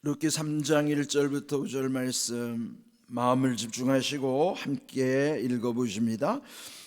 룻기 3장 1절부터 5절 말씀 마음을 집중하시고 함께 읽어보십니다.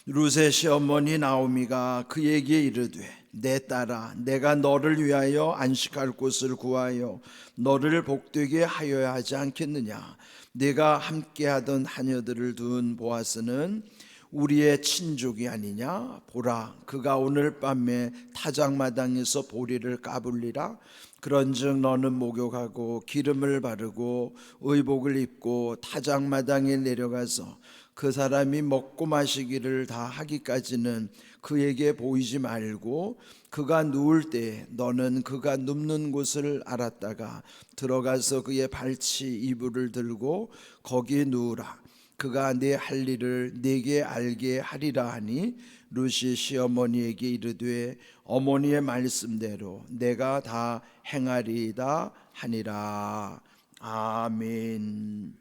룻의 시어머니 나오미가 그에게 이르되 내 딸아 내가 너를 위하여 안식할 곳을 구하여 너를 복되게 하여야 하지 않겠느냐. 네가 함께하던 하녀들을 둔 보아스는 우리의 친족이 아니냐. 보라 그가 오늘 밤에 타작마당에서 보리를 까불리라. 그런즉 너는 목욕하고 기름을 바르고 의복을 입고 타작마당에 내려가서 그 사람이 먹고 마시기를 다 하기까지는 그에게 보이지 말고 그가 누울 때 너는 그가 눕는 곳을 알았다가 들어가서 그의 발치 이불을 들고 거기에 누우라. 그가 내 할 일을 네게 알게 하리라 하니 룻이 시어머니에게 이르되 어머니의 말씀대로 내가 다 행하리이다 하니라. 아멘.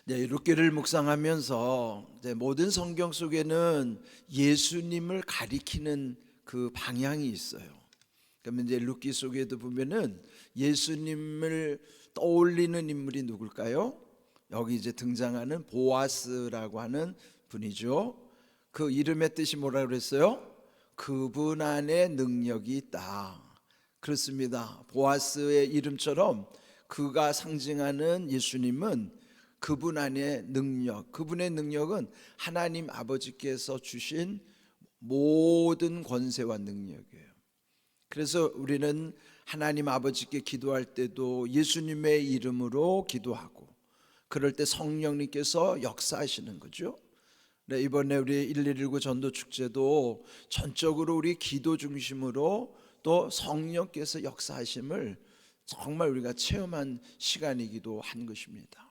룻기를 묵상하면서 모든 성경 속에는 예수님을 가리키는 그 방향이 있어요. 그러면 이제 룻기 속에도 보면은 예수님을 떠올리는 인물이 누굴까요? 여기 이제 등장하는 보아스라고 하는 분이죠. 그 이름의 뜻이 뭐라 그랬어요? 그분 안에 능력이 있다. 그렇습니다. 보아스의 이름처럼 그가 상징하는 예수님은 그분 안에 능력, 그분의 능력은 하나님 아버지께서 주신 모든 권세와 능력이에요. 그래서 우리는 하나님 아버지께 기도할 때도 예수님의 이름으로 기도하고 그럴 때 성령님께서 역사하시는 거죠. 이번에 우리 1119 전도축제도 전적으로 우리 기도 중심으로 또 성령께서 역사하심을 정말 우리가 체험한 시간이기도 한 것입니다.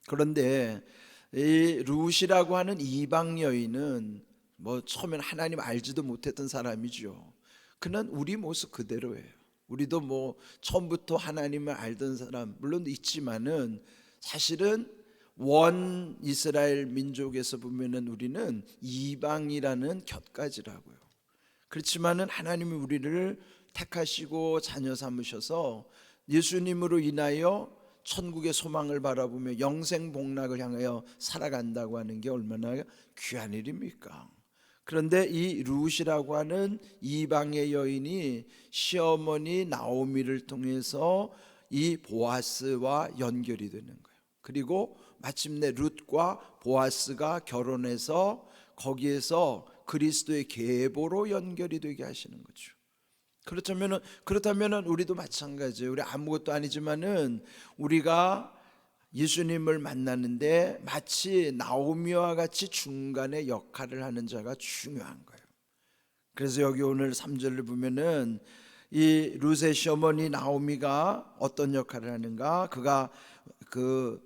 그런데 이 룻이라고 하는 이방 여인은 처음에는 하나님 알지도 못했던 사람이죠. 그는 우리 모습 그대로예요. 우리도 처음부터 하나님을 알던 사람 물론 있지만은 사실은 원 이스라엘 민족에서 보면은 우리는 이방이라는 곁가지라고요. 그렇지만은 하나님이 우리를 택하시고 자녀 삼으셔서 예수님으로 인하여 천국의 소망을 바라보며 영생 복락을 향하여 살아간다고 하는 게 얼마나 귀한 일입니까? 그런데 이 룻이라고 하는 이방의 여인이 시어머니 나오미를 통해서 이 보아스와 연결이 되는 거예요. 그리고 마침내 룻과 보아스가 결혼해서 거기에서 그리스도의 계보로 연결이 되게 하시는 거죠. 그렇다면 우리도 마찬가지예요. 우리 아무것도 아니지만은 우리가 예수님을 만나는데 마치 나오미와 같이 중간에 역할을 하는 자가 중요한 거예요. 그래서 여기 오늘 3절을 보면은 이 룻의 시어머니 나오미가 어떤 역할을 하는가? 그가 그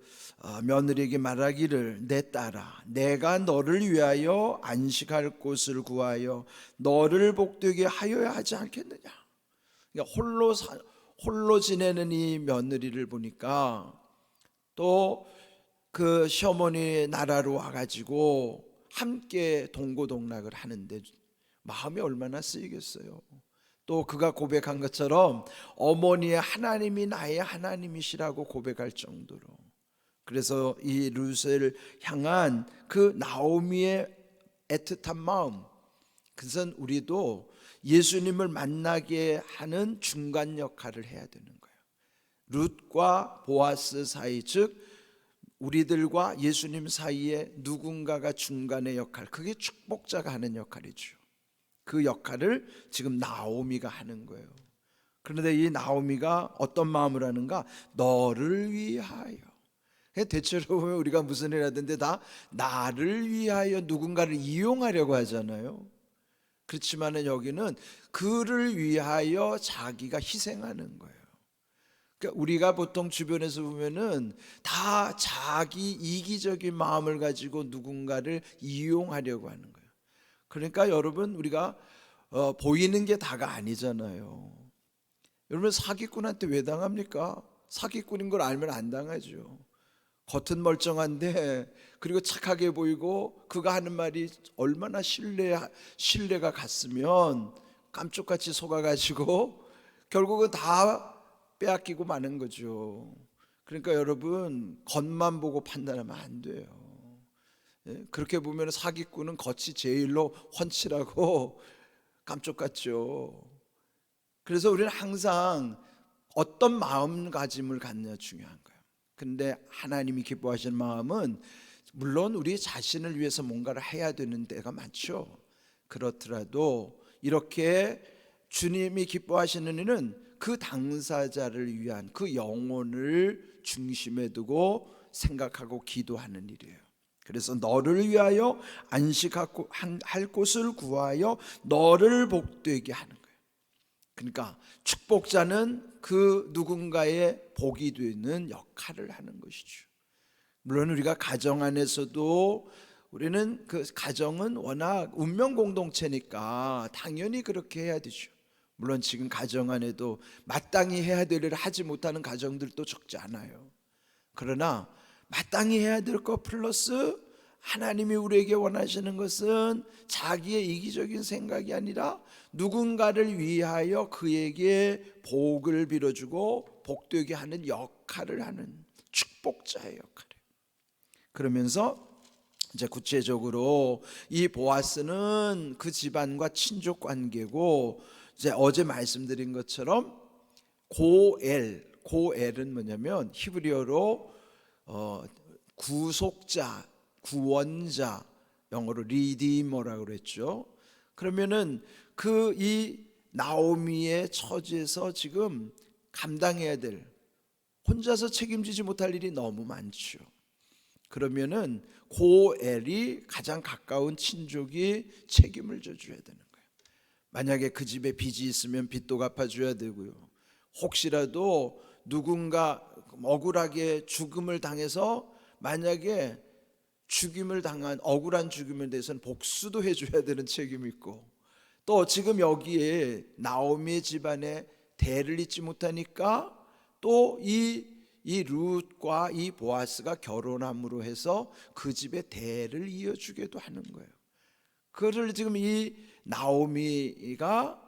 며느리에게 말하기를 내 딸아 내가 너를 위하여 안식할 곳을 구하여 너를 복되게 하여야 하지 않겠느냐. 그러니까 홀로 지내는 이 며느리를 보니까 또 그 시어머니 나라로 와가지고 함께 동고동락을 하는데 마음이 얼마나 쓰이겠어요. 또 그가 고백한 것처럼 어머니의 하나님이 나의 하나님이시라고 고백할 정도로. 그래서 이 룻을 향한 그 나오미의 애틋한 마음, 그것은 우리도 예수님을 만나게 하는 중간 역할을 해야 되는 거예요. 룻과 보아스 사이, 즉 우리들과 예수님 사이에 누군가가 중간의 역할, 그게 축복자가 하는 역할이죠. 그 역할을 지금 나오미가 하는 거예요. 그런데 이 나오미가 어떤 마음을 하는가? 너를 위하여. 대체로 보면 우리가 무슨 일 하던데 다 나를 위하여 누군가를 이용하려고 하잖아요. 그렇지만 여기는 그를 위하여 자기가 희생하는 거예요. 그러니까 우리가 보통 주변에서 보면은 다 자기 이기적인 마음을 가지고 누군가를 이용하려고 하는 거예요. 그러니까 여러분 우리가 보이는 게 다가 아니잖아요. 여러분 사기꾼한테 왜 당합니까? 사기꾼인 걸 알면 안 당하죠. 겉은 멀쩡한데 그리고 착하게 보이고 그가 하는 말이 얼마나 신뢰가 갔으면 깜쪽같이 속아가지고 결국은 다 빼앗기고 마는 거죠. 그러니까 여러분, 겉만 보고 판단하면 안 돼요. 예? 그렇게 보면 사기꾼은 겉이 제일로 훤칠하고 깜짝같죠. 그래서 우리는 항상 어떤 마음가짐을 갖느냐 중요한 거예요. 근데 하나님이 기뻐하시는 마음은 물론 우리 자신을 위해서 뭔가를 해야 되는 때가 많죠. 그렇더라도 이렇게 주님이 기뻐하시는 일은 그 당사자를 위한 그 영혼을 중심에 두고 생각하고 기도하는 일이에요. 그래서 너를 위하여 안식할 곳을 구하여 너를 복되게 하는 거예요. 그러니까 축복자는 그 누군가의 복이 되는 역할을 하는 것이죠. 물론 우리가 가정 안에서도 우리는 그 가정은 워낙 운명 공동체니까 당연히 그렇게 해야 되죠. 물론 지금 가정 안에도 마땅히 해야 될 일을 하지 못하는 가정들도 적지 않아요. 그러나 마땅히 해야 될 것 플러스 하나님이 우리에게 원하시는 것은 자기의 이기적인 생각이 아니라 누군가를 위하여 그에게 복을 빌어주고 복되게 하는 역할을 하는 축복자의 역할이에요. 그러면서 이제 구체적으로 이 보아스는 그 집안과 친족 관계고, 이제 어제 말씀드린 것처럼 고엘은 뭐냐면 히브리어로 구속자, 구원자, 영어로 리디머라고 그랬죠. 그러면은 그 이 나오미의 처지에서 지금 감당해야 될, 혼자서 책임지지 못할 일이 너무 많죠. 그러면은 고엘이 가장 가까운 친족이 책임을 져줘야 되는 거예요. 만약에 그 집에 빚이 있으면 빚도 갚아줘야 되고요. 혹시라도 누군가 억울하게 죽음을 당해서 만약에 죽임을 당한 억울한 죽임에 대해서는 복수도 해줘야 되는 책임이 있고, 또 지금 여기에 나오미의 집안에 대를 잇지 못하니까 또 이 룻과 이 보아스가 결혼함으로 해서 그 집의 대를 이어주기도 하는 거예요. 그걸 지금 이 나오미가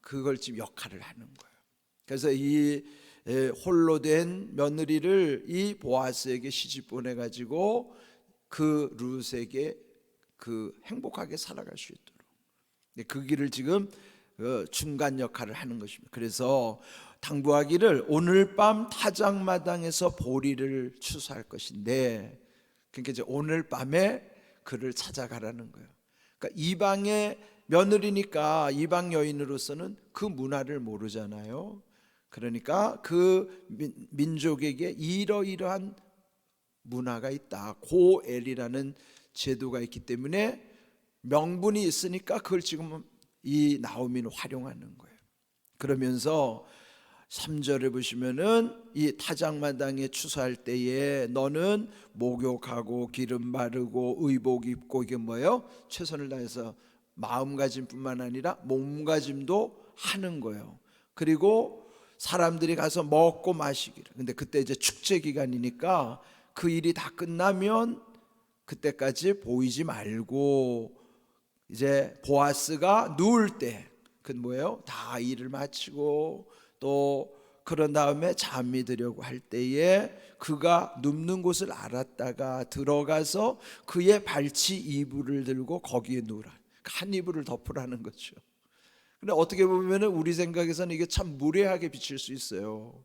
그걸 지금 역할을 하는 거예요. 그래서 이 홀로 된 며느리를 이 보아스에게 시집 보내가지고 그 룻에게 그 행복하게 살아갈 수 있도록 그 길을 지금 중간 역할을 하는 것입니다. 그래서 당부하기를 오늘 밤 타작마당에서 보리를 추수할 것인데, 그러니까 이제 오늘 밤에 그를 찾아가라는 거예요. 그러니까 이방의 며느리니까 이방 여인으로서는 그 문화를 모르잖아요. 그러니까 그 민족에게 이러이러한 문화가 있다, 고엘이라는 제도가 있기 때문에 명분이 있으니까 그걸 지금 이 나오미는 활용하는 거예요. 그러면서 3절에 보시면은 이 타작마당에 추수할 때에 너는 목욕하고 기름 바르고 의복 입고, 이게 뭐예요? 최선을 다해서 마음가짐뿐만 아니라 몸가짐도 하는 거예요. 그리고 사람들이 가서 먹고 마시기를. 근데 그때 이제 축제 기간이니까 그 일이 다 끝나면 그때까지 보이지 말고 이제 보아스가 누울 때, 그 뭐예요? 다 일을 마치고 또 그런 다음에 잠이 들려고 할 때에 그가 눕는 곳을 알았다가 들어가서 그의 발치 이불을 들고 거기에 누우라. 한 이불을 덮으라는 거죠. 근데 어떻게 보면 우리 생각에서는 이게 참 무례하게 비칠 수 있어요.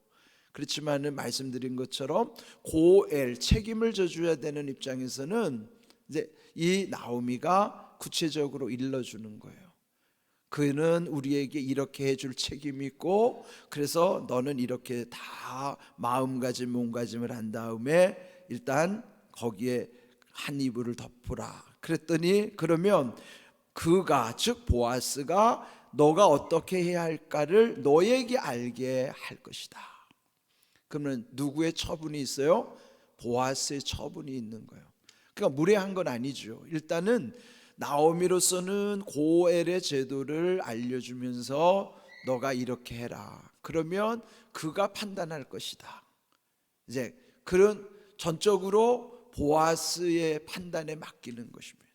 그렇지만은 말씀드린 것처럼 고엘, 책임을 져줘야 되는 입장에서는 이제 이 나오미가 구체적으로 일러주는 거예요. 그는 우리에게 이렇게 해줄 책임이 있고, 그래서 너는 이렇게 다 마음가짐 몸가짐을 한 다음에 일단 거기에 한 이불을 덮으라. 그랬더니 그러면 그가, 즉 보아스가 너가 어떻게 해야 할까를 너에게 알게 할 것이다. 그러면 누구의 처분이 있어요? 보아스의 처분이 있는 거예요. 그러니까 무례한 건 아니죠. 일단은 나오미로서는 고엘의 제도를 알려주면서 너가 이렇게 해라. 그러면 그가 판단할 것이다. 이제 그런 전적으로 보아스의 판단에 맡기는 것입니다.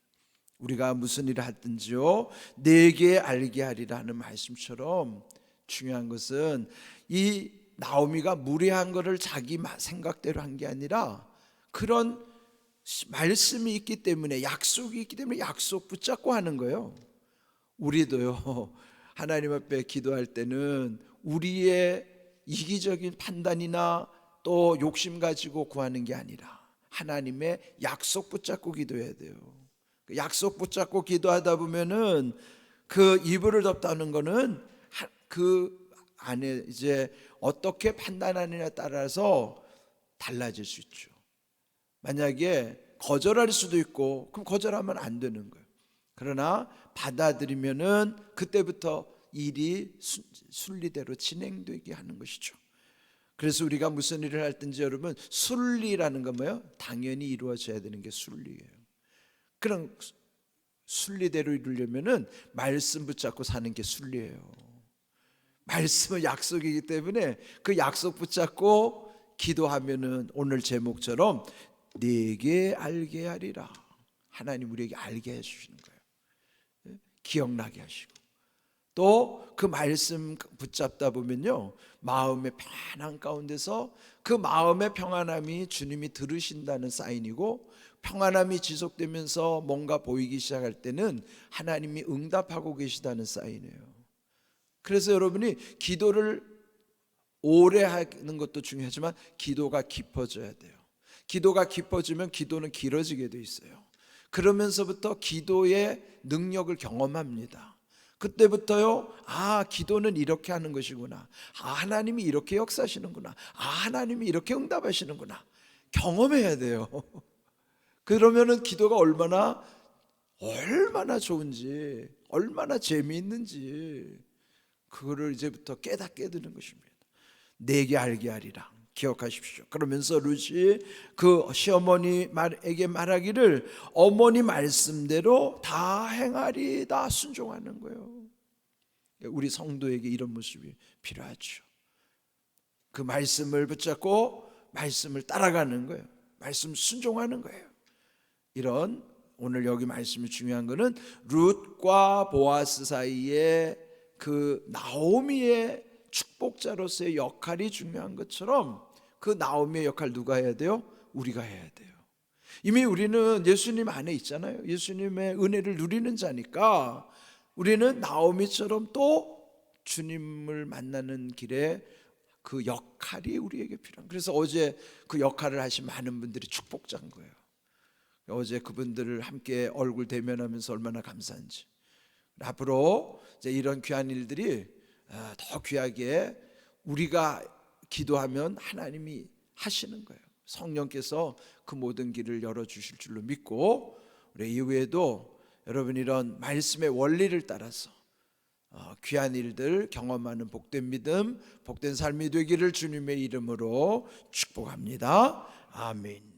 우리가 무슨 일을 하든지요 내게 알게 하리라 하는 말씀처럼 중요한 것은 이 나오미가 무례한 거를 자기 생각대로 한 게 아니라 그런 말씀이 있기 때문에, 약속이 있기 때문에 약속 붙잡고 하는 거예요. 우리도요, 하나님 앞에 기도할 때는 우리의 이기적인 판단이나 또 욕심 가지고 구하는 게 아니라 하나님의 약속 붙잡고 기도해야 돼요. 그 약속 붙잡고 기도하다 보면은 그 이불을 덮다는 거는 그 안에 이제 어떻게 판단하느냐에 따라서 달라질 수 있죠. 만약에 거절할 수도 있고, 그럼 거절하면 안 되는 거예요. 그러나 받아들이면은 그때부터 일이 순리대로 진행되게 하는 것이죠. 그래서 우리가 무슨 일을 할 든지 여러분, 순리라는 건 뭐예요? 당연히 이루어져야 되는 게 순리예요. 그런 순리대로 이루려면은 말씀 붙잡고 사는 게 순리예요. 말씀은 약속이기 때문에 그 약속 붙잡고 기도하면은 오늘 제목처럼 내게 알게 하리라. 하나님 우리에게 알게 해주시는 거예요. 기억나게 하시고, 또 그 말씀 붙잡다 보면요, 마음의 편안 가운데서 그 마음의 평안함이 주님이 들으신다는 사인이고, 평안함이 지속되면서 뭔가 보이기 시작할 때는 하나님이 응답하고 계시다는 사인이에요. 그래서 여러분이 기도를 오래 하는 것도 중요하지만 기도가 깊어져야 돼요. 기도가 깊어지면 기도는 길어지게 돼 있어요. 그러면서부터 기도의 능력을 경험합니다. 그때부터요, 아, 기도는 이렇게 하는 것이구나. 아, 하나님이 이렇게 역사하시는구나. 아, 하나님이 이렇게 응답하시는구나. 경험해야 돼요. 그러면은 기도가 얼마나 좋은지, 얼마나 재미있는지 그거를 이제부터 깨닫게 되는 것입니다. 내게 알게 하리라. 기억하십시오. 그러면서 루시 그 시어머니에게 말하기를 어머니 말씀대로 다 행하리, 다 순종하는 거예요. 우리 성도에게 이런 모습이 필요하죠. 그 말씀을 붙잡고 말씀을 따라가는 거예요. 말씀 순종하는 거예요. 이런 오늘 여기 말씀이 중요한 거는 룻과 보아스 사이에 그 나오미의 축복자로서의 역할이 중요한 것처럼 그 나오미의 역할 누가 해야 돼요? 우리가 해야 돼요. 이미 우리는 예수님 안에 있잖아요. 예수님의 은혜를 누리는 자니까 우리는 나오미처럼 또 주님을 만나는 길에 그 역할이 우리에게 필요한. 그래서 어제 그 역할을 하신 많은 분들이 축복자인 거예요. 어제 그분들을 함께 얼굴 대면하면서 얼마나 감사한지. 앞으로 이제 이런 귀한 일들이 더 귀하게 우리가 기도하면 하나님이 하시는 거예요. 성령께서 그 모든 길을 열어주실 줄로 믿고, 우리 이후에도 여러분 이런 말씀의 원리를 따라서 귀한 일들 경험하는 복된 믿음, 복된 삶이 되기를 주님의 이름으로 축복합니다. 아멘.